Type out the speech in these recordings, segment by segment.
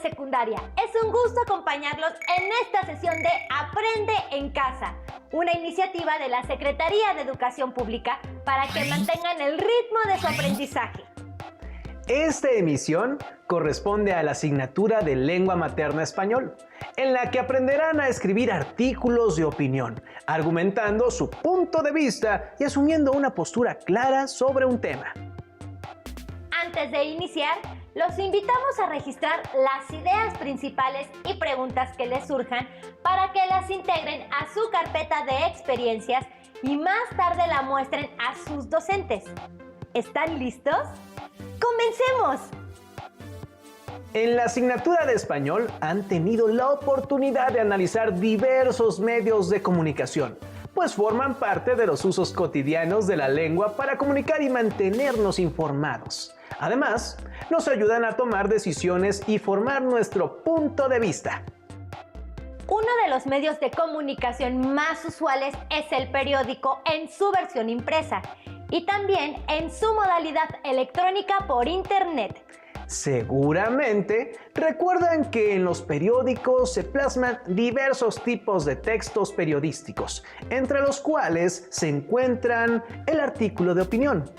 secundaria. Es un gusto acompañarlos en esta sesión de Aprende en Casa, una iniciativa de la Secretaría de Educación Pública para que mantengan el ritmo de su aprendizaje. Esta emisión corresponde a la asignatura de Lengua Materna Español, en la que aprenderán a escribir artículos de opinión, argumentando su punto de vista y asumiendo una postura clara sobre un tema. Antes de iniciar, los invitamos a registrar las ideas principales y preguntas que les surjan para que las integren a su carpeta de experiencias y más tarde la muestren a sus docentes. ¿Están listos? ¡Comencemos! En la asignatura de español han tenido la oportunidad de analizar diversos medios de comunicación, pues forman parte de los usos cotidianos de la lengua para comunicar y mantenernos informados. Además, nos ayudan a tomar decisiones y formar nuestro punto de vista. Uno de los medios de comunicación más usuales es el periódico en su versión impresa y también en su modalidad electrónica por internet. Seguramente recuerdan que en los periódicos se plasman diversos tipos de textos periodísticos, entre los cuales se encuentran el artículo de opinión.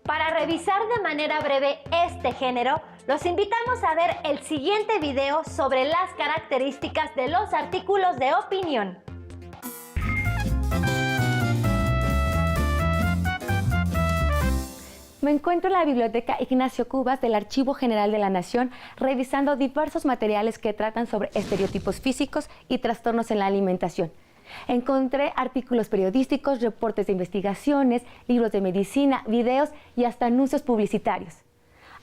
Para revisar de manera breve este género, los invitamos a ver el siguiente video sobre las características de los artículos de opinión. Me encuentro en la Biblioteca Ignacio Cubas del Archivo General de la Nación revisando diversos materiales que tratan sobre estereotipos físicos y trastornos en la alimentación. Encontré artículos periodísticos, reportes de investigaciones, libros de medicina, videos y hasta anuncios publicitarios.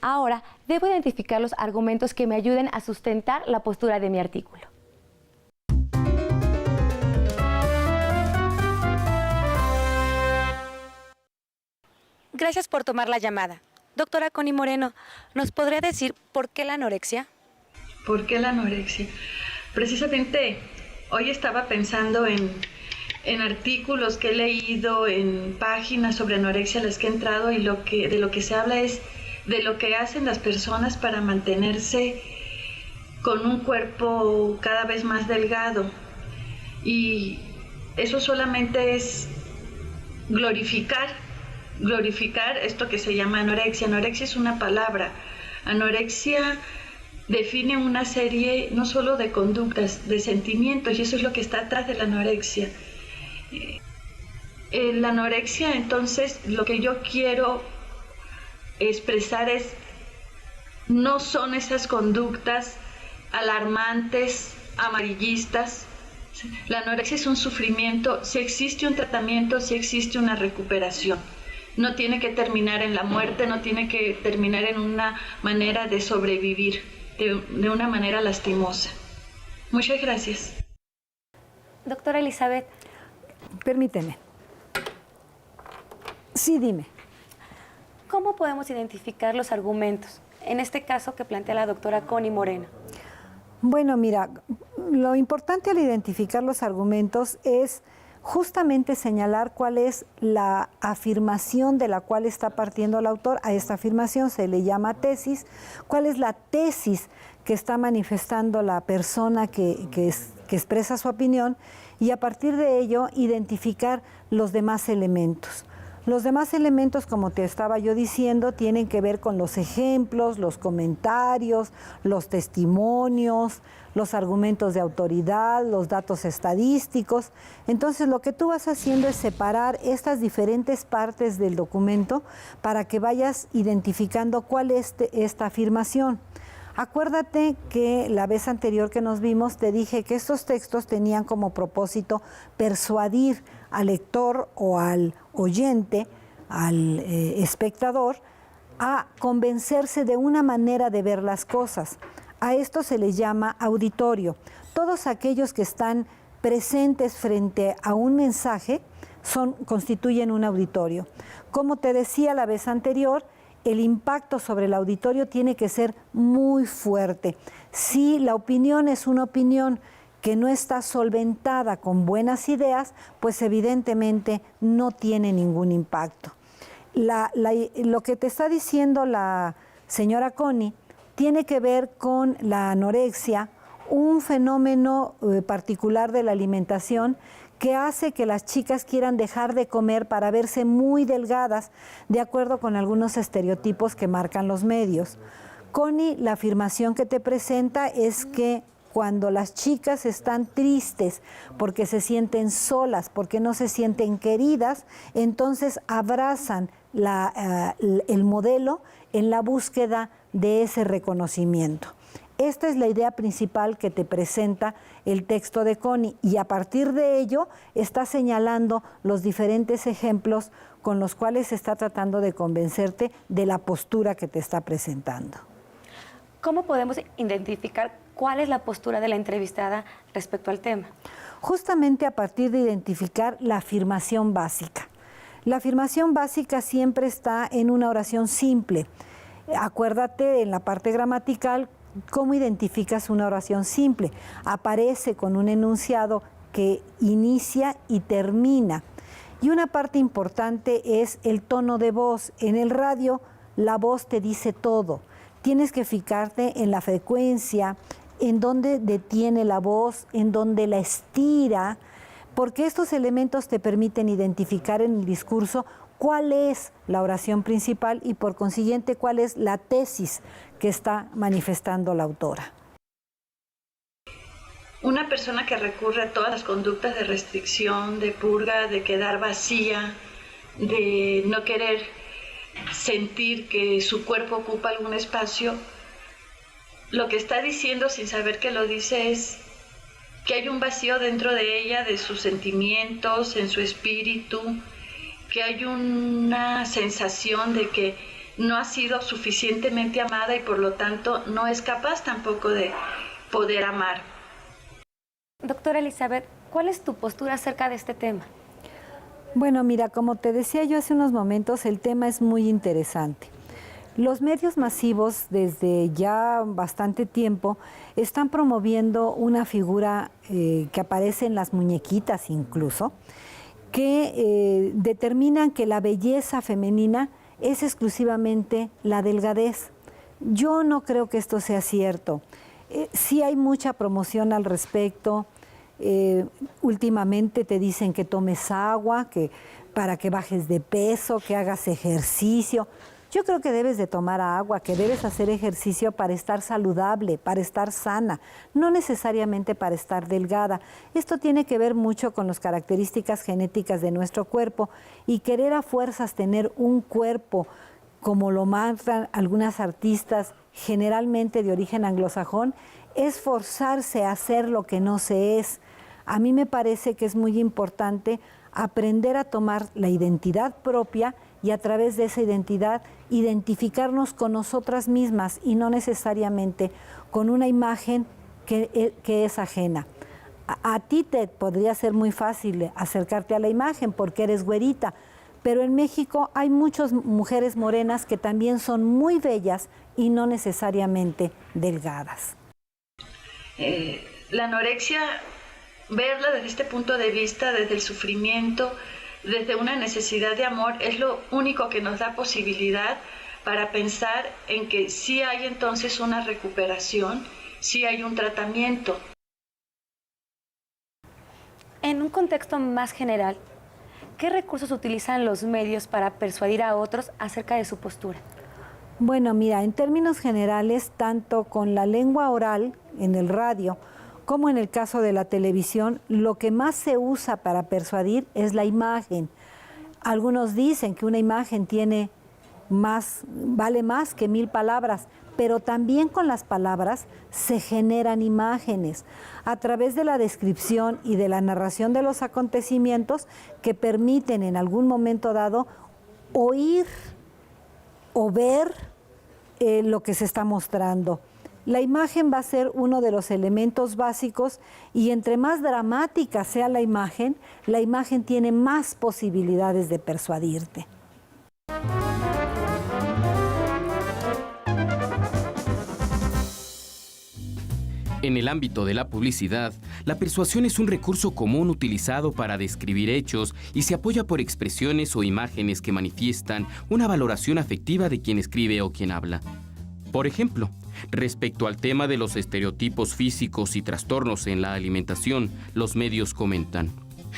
Ahora debo identificar los argumentos que me ayuden a sustentar la postura de mi artículo. Gracias por tomar la llamada. Doctora Connie Moreno, ¿nos podría decir por qué la anorexia? ¿Por qué la anorexia? Precisamente hoy estaba pensando en artículos que he leído, en páginas sobre anorexia a las que he entrado, y de lo que se habla es de lo que hacen las personas para mantenerse con un cuerpo cada vez más delgado. Y eso solamente es glorificar esto que se llama anorexia. Anorexia es una palabra. Anorexia define una serie no solo de conductas, de sentimientos, y eso es lo que está atrás de la anorexia. La anorexia, entonces, lo que yo quiero expresar es, no son esas conductas alarmantes, amarillistas. La anorexia es un sufrimiento. Si existe un tratamiento, si existe una recuperación. No tiene que terminar en la muerte, no tiene que terminar en una manera de sobrevivir, de una manera lastimosa. Muchas gracias. Doctora Elizabeth. Permíteme. Sí, dime. ¿Cómo podemos identificar los argumentos, en este caso que plantea la doctora Connie Moreno? Bueno, mira, lo importante al identificar los argumentos es justamente señalar cuál es la afirmación de la cual está partiendo el autor. A esta afirmación se le llama tesis. ¿Cuál es la tesis que está manifestando la persona que expresa su opinión? Y a partir de ello, identificar los demás elementos. Los demás elementos, como te estaba yo diciendo, tienen que ver con los ejemplos, los comentarios, los testimonios, los argumentos de autoridad, los datos estadísticos. Entonces, lo que tú vas haciendo es separar estas diferentes partes del documento para que vayas identificando cuál es esta afirmación. Acuérdate que la vez anterior que nos vimos te dije que estos textos tenían como propósito persuadir al lector o al oyente, al espectador, a convencerse de una manera de ver las cosas. A esto se le llama auditorio. Todos aquellos que están presentes frente a un mensaje constituyen un auditorio. Como te decía la vez anterior, el impacto sobre el auditorio tiene que ser muy fuerte. Si la opinión es una opinión que no está solventada con buenas ideas, pues evidentemente no tiene ningún impacto. Lo que te está diciendo la señora Connie tiene que ver con la anorexia, un fenómeno particular de la alimentación que hace que las chicas quieran dejar de comer para verse muy delgadas, de acuerdo con algunos estereotipos que marcan los medios. Connie, la afirmación que te presenta es que cuando las chicas están tristes porque se sienten solas, porque no se sienten queridas, entonces abrazan el modelo en la búsqueda de ese reconocimiento. Esta es la idea principal que te presenta el texto de Connie y a partir de ello está señalando los diferentes ejemplos con los cuales está tratando de convencerte de la postura que te está presentando. ¿Cómo podemos identificar cuál es la postura de la entrevistada respecto al tema? Justamente a partir de identificar la afirmación básica. La afirmación básica siempre está en una oración simple. Acuérdate en la parte gramatical cómo identificas una oración simple. Aparece con un enunciado que inicia y termina. Y una parte importante es el tono de voz. En el radio la voz te dice todo. Tienes que fijarte en la frecuencia, en dónde detiene la voz, en dónde la estira, porque estos elementos te permiten identificar en el discurso cuál es la oración principal y por consiguiente cuál es la tesis que está manifestando la autora. Una persona que recurre a todas las conductas de restricción, de purga, de quedar vacía, de no querer sentir que su cuerpo ocupa algún espacio, lo que está diciendo sin saber que lo dice es que hay un vacío dentro de ella, de sus sentimientos, en su espíritu, que hay una sensación de que no ha sido suficientemente amada y por lo tanto no es capaz tampoco de poder amar. Doctora Elizabeth, ¿cuál es tu postura acerca de este tema? Bueno, mira, como te decía yo hace unos momentos, el tema es muy interesante. Los medios masivos desde ya bastante tiempo están promoviendo una figura que aparece en las muñequitas incluso, que determinan que la belleza femenina es exclusivamente la delgadez. Yo no creo que esto sea cierto. Sí hay mucha promoción al respecto. Últimamente te dicen que tomes agua, para que bajes de peso, que hagas ejercicio. Yo creo que debes de tomar agua, que debes hacer ejercicio para estar saludable, para estar sana, no necesariamente para estar delgada. Esto tiene que ver mucho con las características genéticas de nuestro cuerpo y querer a fuerzas tener un cuerpo como lo marcan algunas artistas, generalmente de origen anglosajón, es forzarse a hacer lo que no se es. A mí me parece que es muy importante aprender a tomar la identidad propia y a través de esa identidad identificarnos con nosotras mismas y no necesariamente con una imagen que es ajena. A ti te podría ser muy fácil acercarte a la imagen porque eres güerita, pero en México hay muchas mujeres morenas que también son muy bellas y no necesariamente delgadas. La anorexia, verla desde este punto de vista, desde el sufrimiento, desde una necesidad de amor, es lo único que nos da posibilidad para pensar en que sí hay entonces una recuperación, sí hay un tratamiento. En un contexto más general, ¿qué recursos utilizan los medios para persuadir a otros acerca de su postura? Bueno, mira, en términos generales, tanto con la lengua oral en el radio como en el caso de la televisión, lo que más se usa para persuadir es la imagen. Algunos dicen que una imagen vale más que 1000 palabras, pero también con las palabras se generan imágenes a través de la descripción y de la narración de los acontecimientos que permiten en algún momento dado oír o ver lo que se está mostrando. La imagen va a ser uno de los elementos básicos y entre más dramática sea la imagen tiene más posibilidades de persuadirte. En el ámbito de la publicidad, la persuasión es un recurso común utilizado para describir hechos y se apoya por expresiones o imágenes que manifiestan una valoración afectiva de quien escribe o quien habla. Por ejemplo, Respecto al tema de los estereotipos físicos y trastornos en la alimentación, los medios comentan: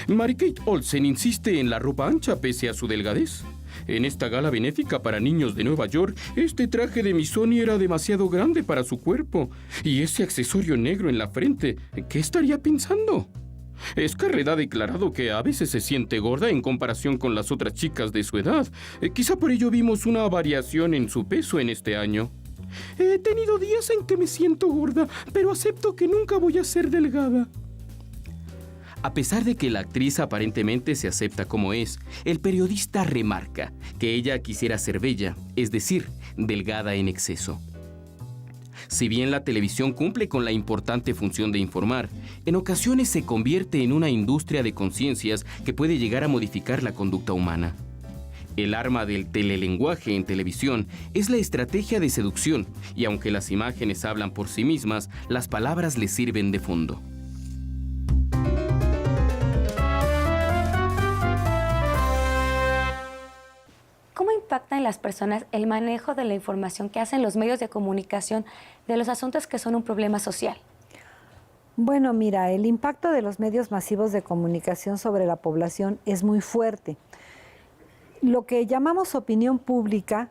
Mary-Kate Olsen insiste en la ropa ancha pese a su delgadez. En esta gala benéfica para niños de Nueva York, este traje de Missoni era demasiado grande para su cuerpo. Y ese accesorio negro en la frente, ¿qué estaría pensando? Scarlett ha declarado que a veces se siente gorda en comparación con las otras chicas de su edad. Quizá por ello vimos una variación en su peso en este año. He tenido días en que me siento gorda, pero acepto que nunca voy a ser delgada. A pesar de que la actriz aparentemente se acepta como es, el periodista remarca que ella quisiera ser bella, es decir, delgada en exceso. Si bien la televisión cumple con la importante función de informar, en ocasiones se convierte en una industria de conciencias que puede llegar a modificar la conducta humana. El arma del telelenguaje en televisión es la estrategia de seducción, y aunque las imágenes hablan por sí mismas, las palabras les sirven de fondo. ¿Cómo impacta en las personas el manejo de la información que hacen los medios de comunicación de los asuntos que son un problema social? Bueno, mira, el impacto de los medios masivos de comunicación sobre la población es muy fuerte. Lo que llamamos opinión pública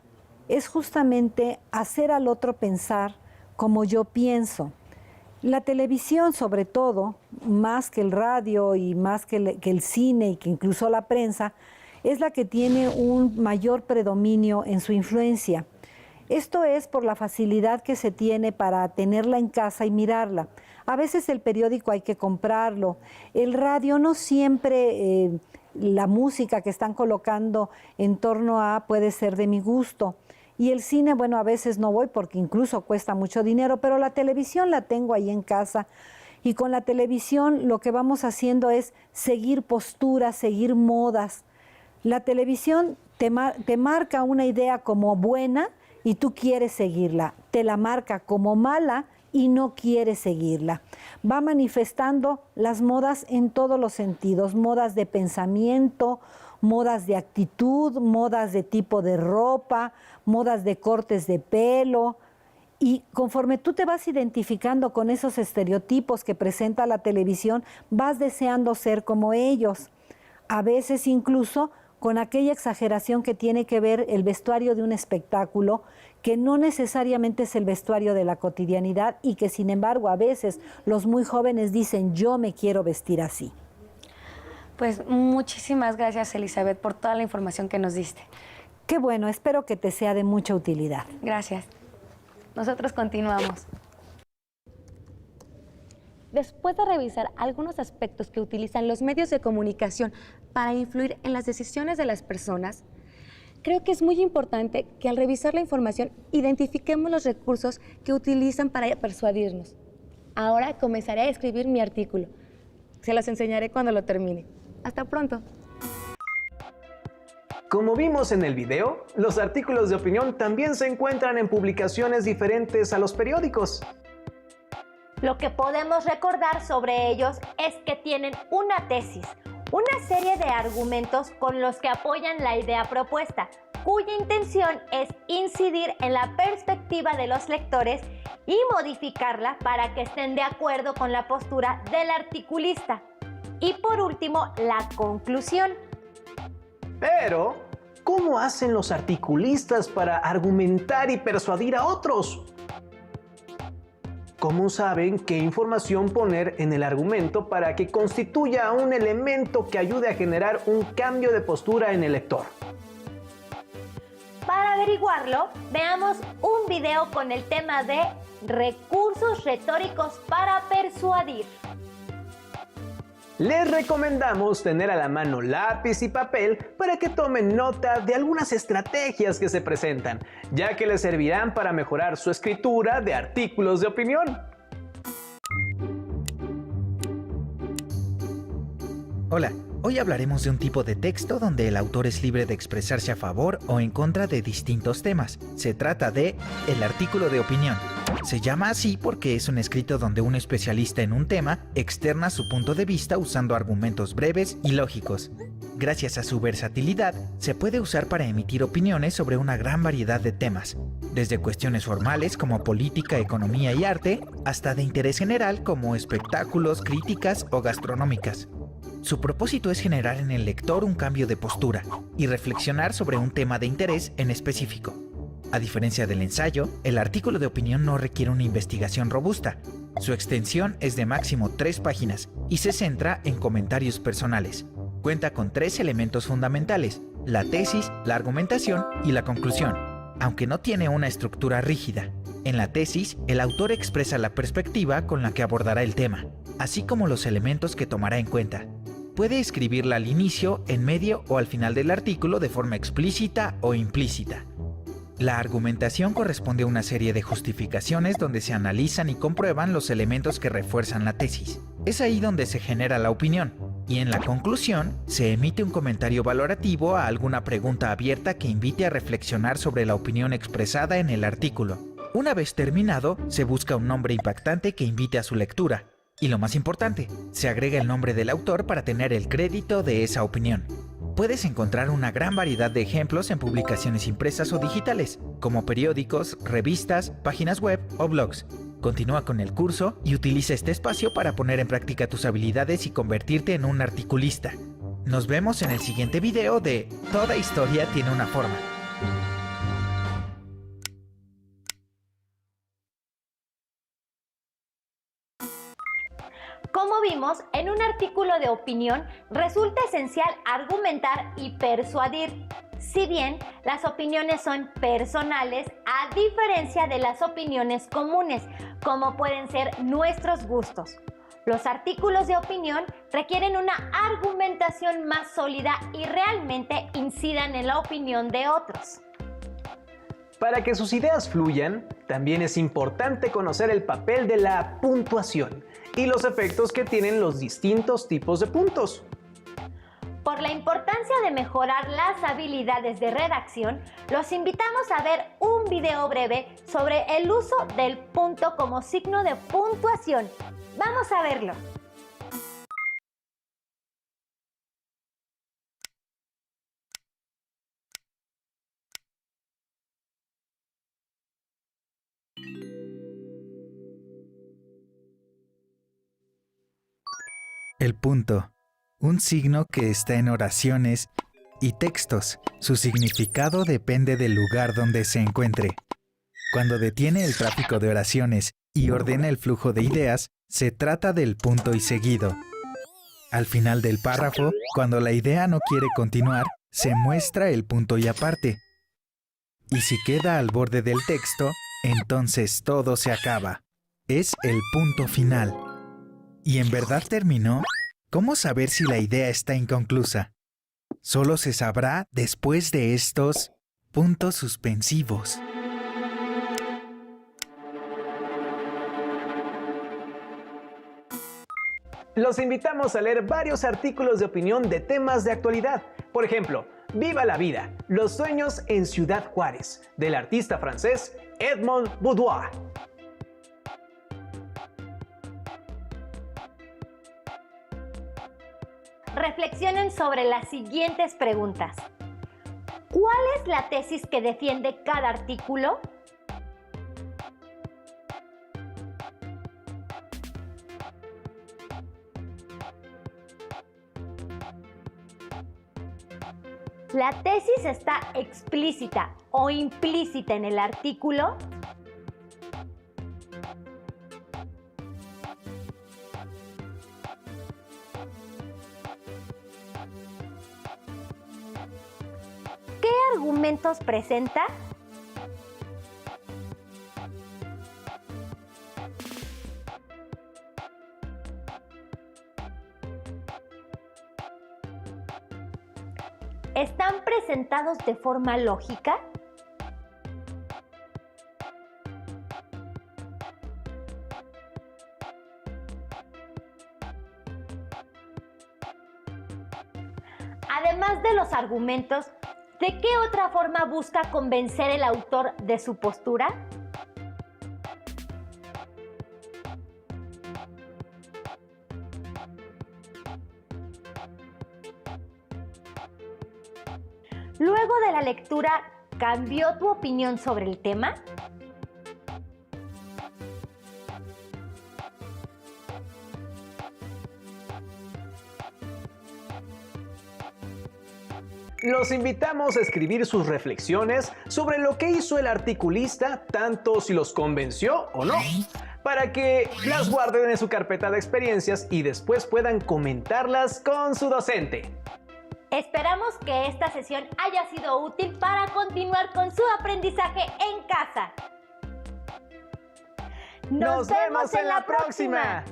es justamente hacer al otro pensar como yo pienso. La televisión, sobre todo, más que el radio y más que el cine y que incluso la prensa, es la que tiene un mayor predominio en su influencia. Esto es por la facilidad que se tiene para tenerla en casa y mirarla. A veces el periódico hay que comprarlo. El radio no siempre, la música que están colocando en torno a puede ser de mi gusto. Y el cine, bueno, a veces no voy porque incluso cuesta mucho dinero, pero la televisión la tengo ahí en casa. Y con la televisión lo que vamos haciendo es seguir posturas, seguir modas. La televisión te marca una idea como buena y tú quieres seguirla. Te la marca como mala y no quieres seguirla. Va manifestando las modas en todos los sentidos, modas de pensamiento, modas de actitud, modas de tipo de ropa, modas de cortes de pelo. Y conforme tú te vas identificando con esos estereotipos que presenta la televisión, vas deseando ser como ellos. A veces incluso con aquella exageración que tiene que ver el vestuario de un espectáculo, que no necesariamente es el vestuario de la cotidianidad y que sin embargo a veces los muy jóvenes dicen yo me quiero vestir así. Pues muchísimas gracias, Elizabeth, por toda la información que nos diste. Qué bueno, espero que te sea de mucha utilidad. Gracias. Nosotros continuamos. Después de revisar algunos aspectos que utilizan los medios de comunicación para influir en las decisiones de las personas, creo que es muy importante que al revisar la información identifiquemos los recursos que utilizan para persuadirnos. Ahora comenzaré a escribir mi artículo. Se los enseñaré cuando lo termine. Hasta pronto. Como vimos en el video, los artículos de opinión también se encuentran en publicaciones diferentes a los periódicos. Lo que podemos recordar sobre ellos es que tienen una tesis, una serie de argumentos con los que apoyan la idea propuesta, cuya intención es incidir en la perspectiva de los lectores y modificarla para que estén de acuerdo con la postura del articulista. Y por último, la conclusión. Pero, ¿cómo hacen los articulistas para argumentar y persuadir a otros? ¿Cómo saben qué información poner en el argumento para que constituya un elemento que ayude a generar un cambio de postura en el lector? Para averiguarlo, veamos un video con el tema de recursos retóricos para persuadir. Les recomendamos tener a la mano lápiz y papel para que tomen nota de algunas estrategias que se presentan, ya que les servirán para mejorar su escritura de artículos de opinión. Hola, hoy hablaremos de un tipo de texto donde el autor es libre de expresarse a favor o en contra de distintos temas. Se trata de el artículo de opinión. Se llama así porque es un escrito donde un especialista en un tema externa su punto de vista usando argumentos breves y lógicos. Gracias a su versatilidad, se puede usar para emitir opiniones sobre una gran variedad de temas, desde cuestiones formales como política, economía y arte, hasta de interés general como espectáculos, críticas o gastronómicas. Su propósito es generar en el lector un cambio de postura y reflexionar sobre un tema de interés en específico. A diferencia del ensayo, el artículo de opinión no requiere una investigación robusta. Su extensión es de máximo 3 páginas y se centra en comentarios personales. Cuenta con 3 elementos fundamentales: la tesis, la argumentación y la conclusión, aunque no tiene una estructura rígida. En la tesis, el autor expresa la perspectiva con la que abordará el tema, así como los elementos que tomará en cuenta. Puede escribirla al inicio, en medio o al final del artículo de forma explícita o implícita. La argumentación corresponde a una serie de justificaciones donde se analizan y comprueban los elementos que refuerzan la tesis. Es ahí donde se genera la opinión, y en la conclusión se emite un comentario valorativo a alguna pregunta abierta que invite a reflexionar sobre la opinión expresada en el artículo. Una vez terminado, se busca un nombre impactante que invite a su lectura. Y lo más importante, se agrega el nombre del autor para tener el crédito de esa opinión. Puedes encontrar una gran variedad de ejemplos en publicaciones impresas o digitales, como periódicos, revistas, páginas web o blogs. Continúa con el curso y utiliza este espacio para poner en práctica tus habilidades y convertirte en un articulista. Nos vemos en el siguiente video de Toda historia tiene una forma. Como vimos, en un artículo de opinión resulta esencial argumentar y persuadir. Si bien las opiniones son personales, a diferencia de las opiniones comunes, como pueden ser nuestros gustos. Los artículos de opinión requieren una argumentación más sólida y realmente incidan en la opinión de otros. Para que sus ideas fluyan, también es importante conocer el papel de la puntuación y los efectos que tienen los distintos tipos de puntos. Por la importancia de mejorar las habilidades de redacción, los invitamos a ver un video breve sobre el uso del punto como signo de puntuación. ¡Vamos a verlo! El punto, un signo que está en oraciones y textos. Su significado depende del lugar donde se encuentre. Cuando detiene el tráfico de oraciones y ordena el flujo de ideas, se trata del punto y seguido. Al final del párrafo, cuando la idea no quiere continuar, se muestra el punto y aparte. Y si queda al borde del texto, entonces todo se acaba. Es el punto final. ¿Y en verdad terminó? ¿Cómo saber si la idea está inconclusa? Solo se sabrá después de estos puntos suspensivos. Los invitamos a leer varios artículos de opinión de temas de actualidad. Por ejemplo, Viva la vida, los sueños en Ciudad Juárez, del artista francés Edmond Boudoir. Reflexionen sobre las siguientes preguntas. ¿Cuál es la tesis que defiende cada artículo? ¿La tesis está explícita o implícita en el artículo? ¿Qué argumentos presenta? ¿Están presentados de forma lógica? Además de los argumentos, ¿de qué otra forma busca convencer el autor de su postura? Luego de la lectura, ¿cambió tu opinión sobre el tema? Los invitamos a escribir sus reflexiones sobre lo que hizo el articulista, tanto si los convenció o no, para que las guarden en su carpeta de experiencias y después puedan comentarlas con su docente. Esperamos que esta sesión haya sido útil para continuar con su aprendizaje en casa. ¡Nos vemos en la próxima!